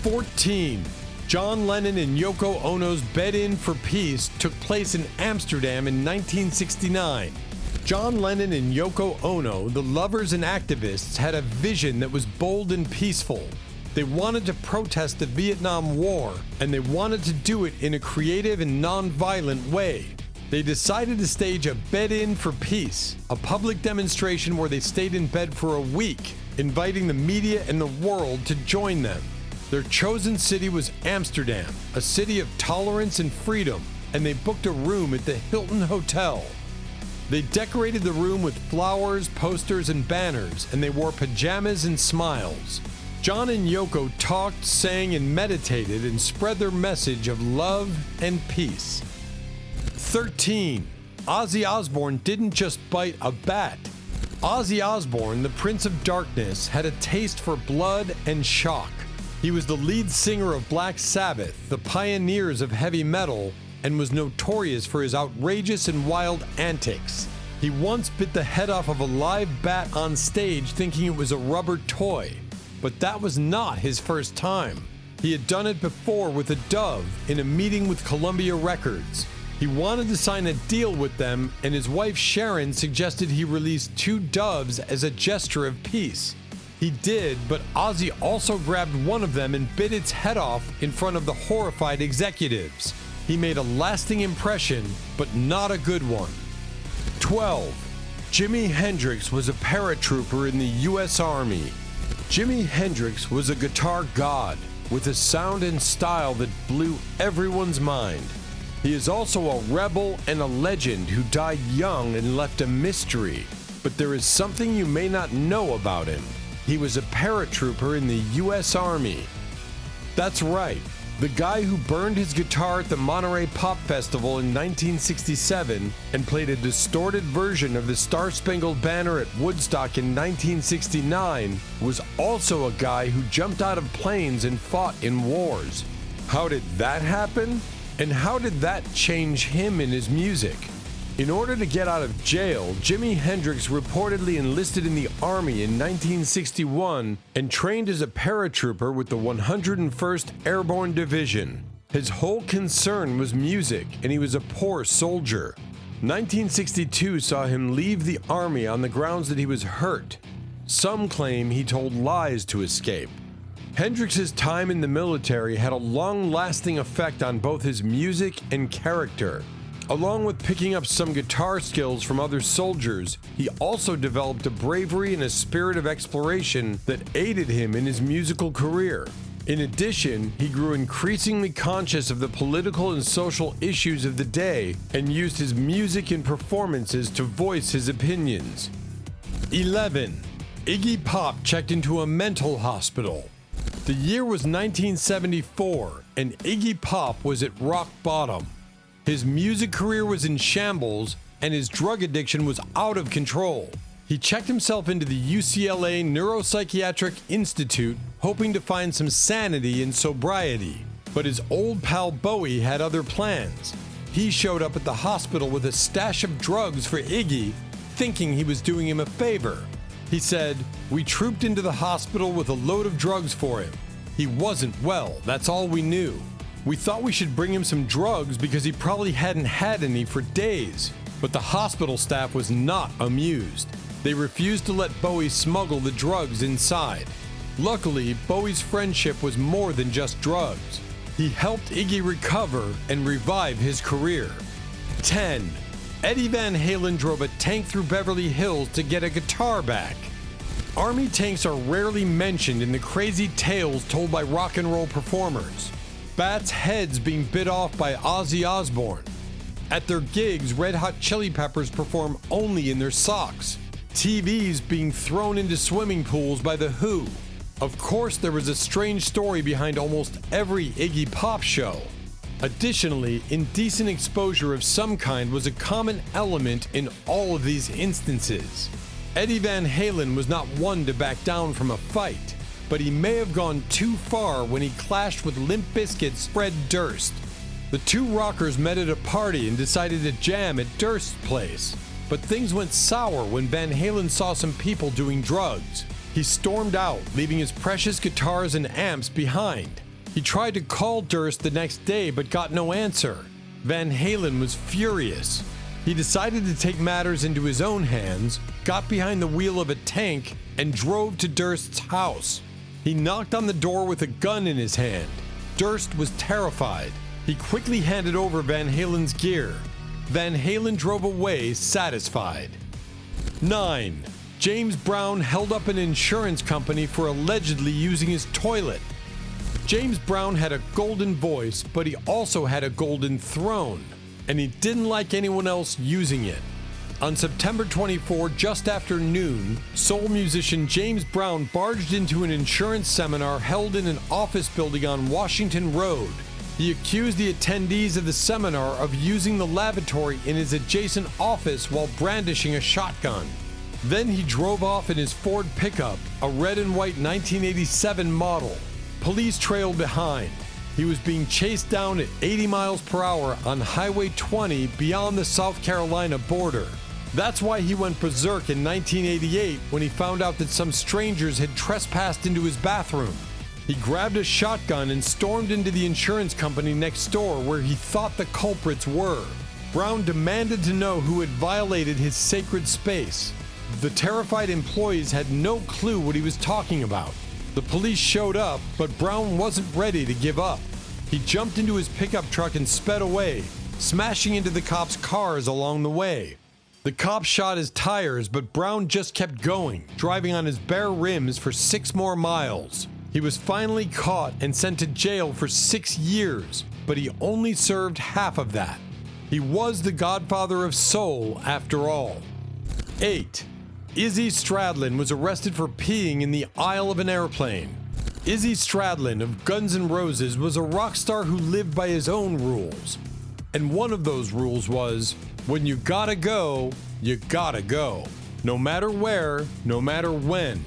14. John Lennon and Yoko Ono's Bed-In for Peace took place in Amsterdam in 1969. John Lennon and Yoko Ono, the lovers and activists, had a vision that was bold and peaceful. They wanted to protest the Vietnam War, and they wanted to do it in a creative and non-violent way. They decided to stage a Bed-In for Peace, a public demonstration where they stayed in bed for a week, inviting the media and the world to join them. Their chosen city was Amsterdam, a city of tolerance and freedom, and they booked a room at the Hilton Hotel. They decorated the room with flowers, posters, and banners, and they wore pajamas and smiles. John and Yoko talked, sang, and meditated and spread their message of love and peace. 13. Ozzy Osbourne didn't just bite a bat. Ozzy Osbourne, the Prince of Darkness, had a taste for blood and shock. He was the lead singer of Black Sabbath, the pioneers of heavy metal, and was notorious for his outrageous and wild antics. He once bit the head off of a live bat on stage thinking it was a rubber toy. But that was not his first time. He had done it before with a dove in a meeting with Columbia Records. He wanted to sign a deal with them, and his wife Sharon suggested he release 2 doves as a gesture of peace. He did, but Ozzy also grabbed one of them and bit its head off in front of the horrified executives. He made a lasting impression, but not a good one. 12. Jimi Hendrix was a paratrooper in the U.S. Army. Jimi Hendrix was a guitar god with a sound and style that blew everyone's mind. He is also a rebel and a legend who died young and left a mystery. But there is something you may not know about him. He was a paratrooper in the U.S. Army. That's right. The guy who burned his guitar at the Monterey Pop Festival in 1967 and played a distorted version of the Star-Spangled Banner at Woodstock in 1969 was also a guy who jumped out of planes and fought in wars. How did that happen? And how did that change him in his music? In order to get out of jail, Jimi Hendrix reportedly enlisted in the Army in 1961 and trained as a paratrooper with the 101st Airborne Division. His whole concern was music, and he was a poor soldier. 1962 saw him leave the Army on the grounds that he was hurt. Some claim he told lies to escape. Hendrix's time in the military had a long-lasting effect on both his music and character. Along with picking up some guitar skills from other soldiers, he also developed a bravery and a spirit of exploration that aided him in his musical career. In addition, he grew increasingly conscious of the political and social issues of the day and used his music and performances to voice his opinions. 11. Iggy Pop checked into a mental hospital. The year was 1974, and Iggy Pop was at rock bottom. His music career was in shambles, and his drug addiction was out of control. He checked himself into the UCLA Neuropsychiatric Institute, hoping to find some sanity and sobriety. But his old pal Bowie had other plans. He showed up at the hospital with a stash of drugs for Iggy, thinking he was doing him a favor. He said, "We trooped into the hospital with a load of drugs for him. He wasn't well, that's all we knew. We thought we should bring him some drugs because he probably hadn't had any for days." But the hospital staff was not amused. They refused to let Bowie smuggle the drugs inside. Luckily, Bowie's friendship was more than just drugs. He helped Iggy recover and revive his career. 10. Eddie Van Halen drove a tank through Beverly Hills to get a guitar back. Army tanks are rarely mentioned in the crazy tales told by rock and roll performers. Bats' heads being bit off by Ozzy Osbourne. At their gigs, Red Hot Chili Peppers perform only in their socks. TVs being thrown into swimming pools by The Who. Of course, there was a strange story behind almost every Iggy Pop show. Additionally, indecent exposure of some kind was a common element in all of these instances. Eddie Van Halen was not one to back down from a fight, but he may have gone too far when he clashed with Limp Bizkit's Fred Durst. The two rockers met at a party and decided to jam at Durst's place, but things went sour when Van Halen saw some people doing drugs. He stormed out, leaving his precious guitars and amps behind. He tried to call Durst the next day but got no answer. Van Halen was furious. He decided to take matters into his own hands, got behind the wheel of a tank, and drove to Durst's house. He knocked on the door with a gun in his hand. Durst was terrified. He quickly handed over Van Halen's gear. Van Halen drove away satisfied. 9. James Brown held up an insurance company for allegedly using his toilet. James Brown had a golden voice, but he also had a golden throne, and he didn't like anyone else using it. On September 24, just after noon, soul musician James Brown barged into an insurance seminar held in an office building on Washington Road. He accused the attendees of the seminar of using the lavatory in his adjacent office while brandishing a shotgun. Then he drove off in his Ford pickup, a red and white 1987 model. Police trailed behind. He was being chased down at 80 miles per hour on Highway 20 beyond the South Carolina border. That's why he went berserk in 1988 when he found out that some strangers had trespassed into his bathroom. He grabbed a shotgun and stormed into the insurance company next door where he thought the culprits were. Brown demanded to know who had violated his sacred space. The terrified employees had no clue what he was talking about. The police showed up, but Brown wasn't ready to give up. He jumped into his pickup truck and sped away, smashing into the cops' cars along the way. The cops shot his tires, but Brown just kept going, driving on his bare rims for 6 more miles. He was finally caught and sent to jail for 6 years, but he only served half of that. He was the godfather of soul after all. 8. Izzy Stradlin was arrested for peeing in the aisle of an airplane. Izzy Stradlin of Guns N' Roses was a rock star who lived by his own rules. And one of those rules was, when you gotta go, you gotta go. No matter where, no matter when.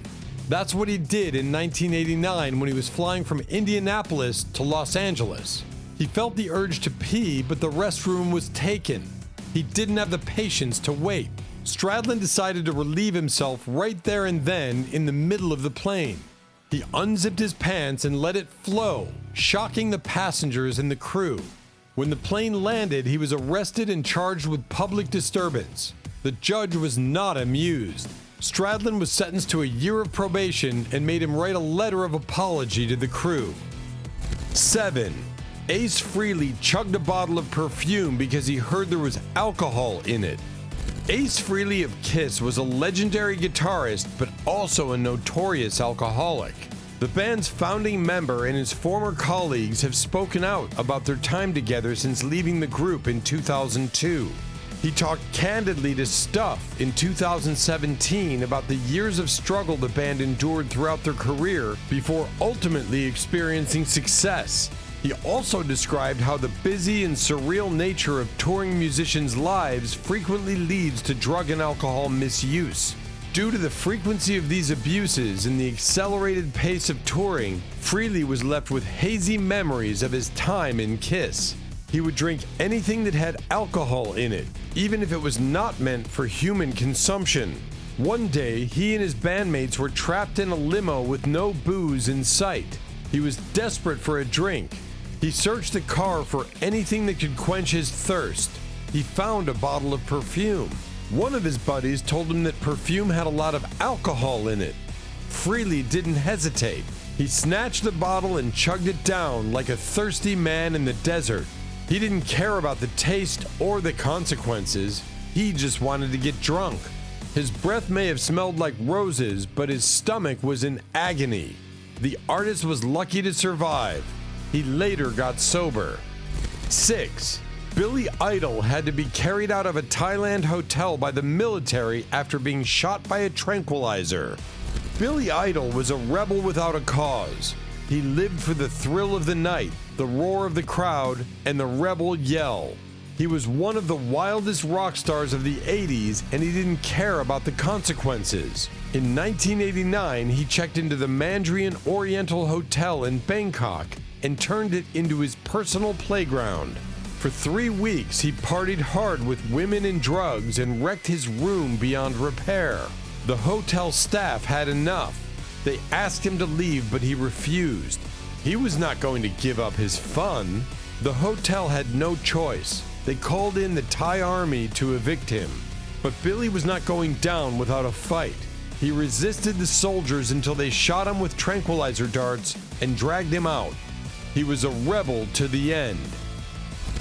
That's what he did in 1989 when he was flying from Indianapolis to Los Angeles. He felt the urge to pee, but the restroom was taken. He didn't have the patience to wait. Stradlin decided to relieve himself right there and then in the middle of the plane. He unzipped his pants and let it flow, shocking the passengers and the crew. When the plane landed, he was arrested and charged with public disturbance. The judge was not amused. Stradlin was sentenced to a year of probation and made him write a letter of apology to the crew. 7. Ace Frehley chugged a bottle of perfume because he heard there was alcohol in it. Ace Frehley of Kiss was a legendary guitarist, but also a notorious alcoholic. The band's founding member and his former colleagues have spoken out about their time together since leaving the group in 2002. He talked candidly to Stuff in 2017 about the years of struggle the band endured throughout their career before ultimately experiencing success. He also described how the busy and surreal nature of touring musicians' lives frequently leads to drug and alcohol misuse. Due to the frequency of these abuses and the accelerated pace of touring, Frehley was left with hazy memories of his time in Kiss. He would drink anything that had alcohol in it, even if it was not meant for human consumption. One day, he and his bandmates were trapped in a limo with no booze in sight. He was desperate for a drink. He searched the car for anything that could quench his thirst. He found a bottle of perfume. One of his buddies told him that perfume had a lot of alcohol in it. Frehley didn't hesitate. He snatched the bottle and chugged it down like a thirsty man in the desert. He didn't care about the taste or the consequences. He just wanted to get drunk. His breath may have smelled like roses, but his stomach was in agony. The artist was lucky to survive. He later got sober. 6. Billy Idol had to be carried out of a Thailand hotel by the military after being shot by a tranquilizer. Billy Idol was a rebel without a cause. He lived for the thrill of the night, the roar of the crowd, and the rebel yell. He was one of the wildest rock stars of the 80s, and he didn't care about the consequences. In 1989, he checked into the Mandarin Oriental Hotel in Bangkok and turned it into his personal playground. For 3 weeks, he partied hard with women and drugs and wrecked his room beyond repair. The hotel staff had enough. They asked him to leave, but he refused. He was not going to give up his fun. The hotel had no choice. They called in the Thai army to evict him. But Billy was not going down without a fight. He resisted the soldiers until they shot him with tranquilizer darts and dragged him out. He was a rebel to the end.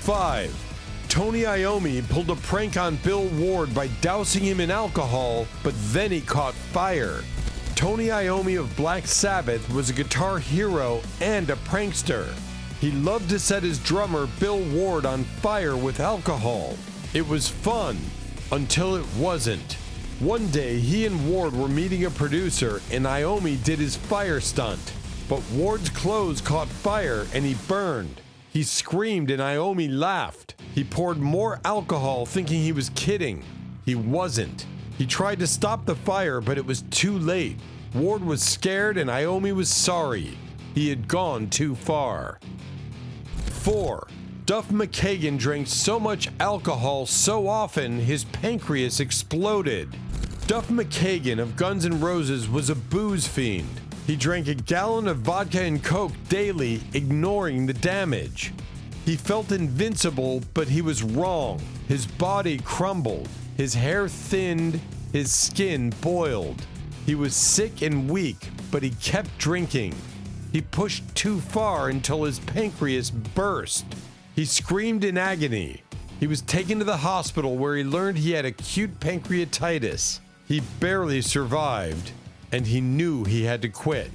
5. Tony Iommi pulled a prank on Bill Ward by dousing him in alcohol, but then he caught fire. Tony Iommi of Black Sabbath was a guitar hero and a prankster. He loved to set his drummer Bill Ward on fire with alcohol. It was fun, until it wasn't. One day, he and Ward were meeting a producer, and Iommi did his fire stunt. But Ward's clothes caught fire and he burned. He screamed and Iommi laughed. He poured more alcohol thinking he was kidding. He wasn't. He tried to stop the fire, but it was too late. Ward was scared and Iommi was sorry. He had gone too far. 4. Duff McKagan drank so much alcohol so often his pancreas exploded. Duff McKagan of Guns N' Roses was a booze fiend. He drank a gallon of vodka and Coke daily, ignoring the damage. He felt invincible, but he was wrong. His body crumbled, his hair thinned, his skin boiled. He was sick and weak, but he kept drinking. He pushed too far until his pancreas burst. He screamed in agony. He was taken to the hospital where he learned he had acute pancreatitis. He barely survived, and he knew he had to quit.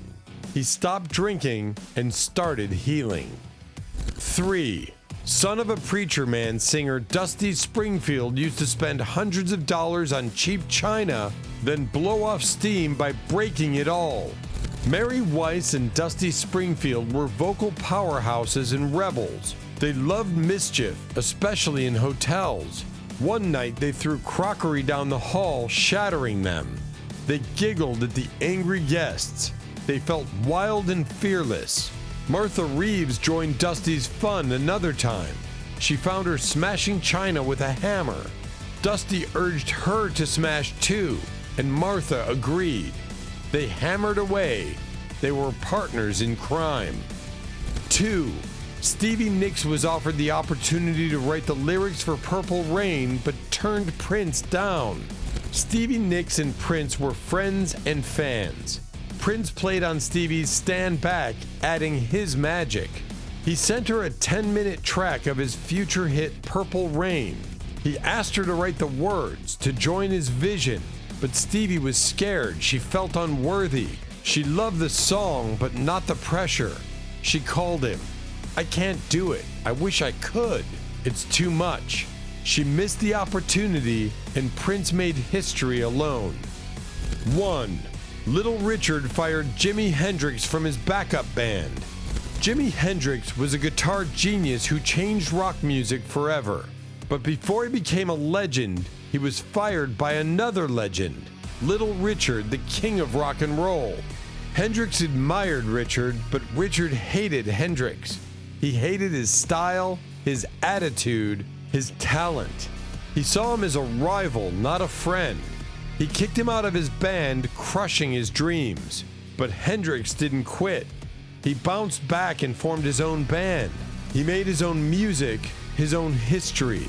He stopped drinking and started healing. 3. Son of a preacher man singer Dusty Springfield used to spend hundreds of dollars on cheap china, then blow off steam by breaking it all. Mary Weiss and Dusty Springfield were vocal powerhouses and rebels. They loved mischief, especially in hotels. One night they threw crockery down the hall, shattering them. They giggled at the angry guests. They felt wild and fearless. Martha Reeves joined Dusty's fun another time. She found her smashing china with a hammer. Dusty urged her to smash too, and Martha agreed. They hammered away. They were partners in crime. 2. Stevie Nicks was offered the opportunity to write the lyrics for Purple Rain, but turned Prince down. Stevie Nicks and Prince were friends and fans. Prince played on Stevie's Stand Back, adding his magic. He sent her a 10-minute track of his future hit Purple Rain. He asked her to write the words, to join his vision, but Stevie was scared. She felt unworthy. She loved the song, but not the pressure. She called him. "I can't do it. I wish I could. It's too much." She missed the opportunity, and Prince made history alone. 1. Little Richard fired Jimi Hendrix from his backup band. Jimi Hendrix was a guitar genius who changed rock music forever. But before he became a legend, he was fired by another legend, Little Richard, the king of rock and roll. Hendrix admired Richard, but Richard hated Hendrix. He hated his style, his attitude, his talent. He saw him as a rival, not a friend. He kicked him out of his band, crushing his dreams. But Hendrix didn't quit. He bounced back and formed his own band. He made his own music, his own history.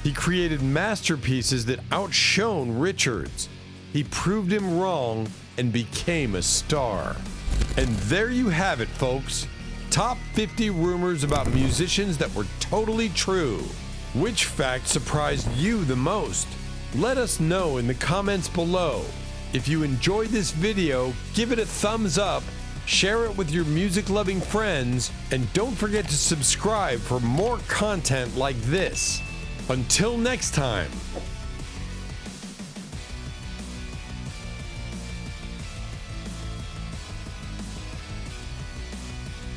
He created masterpieces that outshone Richard's. He proved him wrong and became a star. And there you have it, folks. Top 50 rumors about musicians that were totally true. Which fact surprised you the most? Let us know in the comments below. If you enjoyed this video, give it a thumbs up, share it with your music-loving friends, and don't forget to subscribe for more content like this. Until next time,